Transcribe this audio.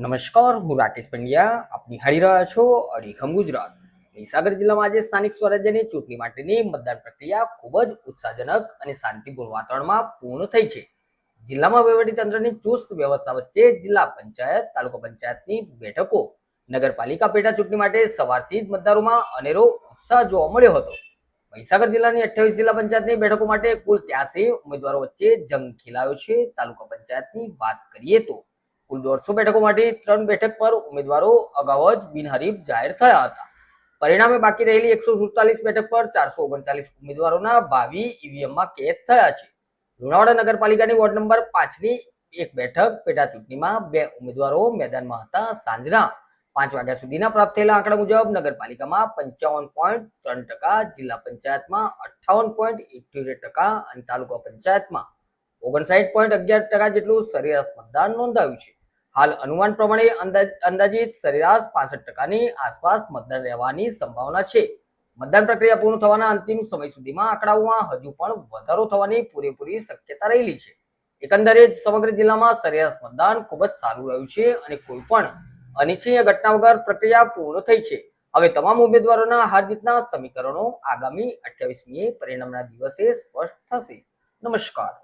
નમસ્કાર, હું રાકેશ પંડ્યા. આપ નિહાળી રહ્યા છો અડીખમ ગુજરાત. મહીસાગર જિલ્લામાં આજે સ્થાનિક સ્વરાજ્યની ચૂંટણી માટેની મતદાન પ્રક્રિયા ખૂબ જ ઉત્સાહજનક અને શાંતિપૂર્ણ વાતાવરણમાં પૂર્ણ થઈ છે. જિલ્લામાં વહીવટીતંત્રની ચુસ્ત વ્યવસ્થા વચ્ચે જિલ્લા પંચાયત, તાલુકા પંચાયતની બેઠકો, નગરપાલિકા પેટા ચૂંટણી માટે સવારથી જ મતદારોમાં અનેરો ઉત્સાહ જોવા મળ્યો હતો. મહીસાગર જિલ્લાની 28 જિલ્લા પંચાયતની બેઠકો માટે કુલ 83 ઉમેદવારો વચ્ચે જંગ ખેલાયો છે. તાલુકા પંચાયતની વાત કરીએ તો કુલ 150 બેઠકો માટે 3 બેઠક પર ઉમેદવારો અગાઉ જ બિનહરીફ જાહેર થયા હતા. પરિણામે બાકી રહેલી 147 બેઠક પર 439 ઉમેદવારોના ભાવિ ઈવીએમમાં કેદ થયા છે. લુણાવાડા નગરપાલિકાની વોર્ડ નંબર 5ની એક બેઠક પેટા ચૂંટણીમાં 2 ઉમેદવારો મેદાનમાં હતા. સાંજના 5 વાગ્યા સુધીના પ્રાપ્ત થયેલા આંકડા મુજબ નગરપાલિકામાં 55.3%, જિલ્લા પંચાયતમાં 58.78% અને તાલુકા પંચાયતમાં 59.11% જેટલું સરેરાશ મતદાન નોંધાયું છે. હાલ અનુમાન પ્રમાણે અંદાજિત સરેરાશ 65%ની આસપાસ મતદાન રહેવાની સંભાવના છે. મતદાન પ્રક્રિયા પૂર્ણ થવાના અંતિમ સમય સુધીમાં આંકડાઓમાં હજુ પણ વધારો થવાની પૂરેપૂરી શક્યતા રહેલી છે. એકંદરે સમગ્ર જિલ્લામાં સરેરાશ મતદાન ખૂબ જ સારું રહ્યું છે અને કોઈ પણ અનિચ્છનીય ઘટના વગર પ્રક્રિયા પૂર્ણ થઈ છે. હવે તમામ ઉમેદવારોના હાર જીતના સમીકરણો આગામી 28મીએ પરિણામના દિવસે સ્પષ્ટ થશે. નમસ્કાર.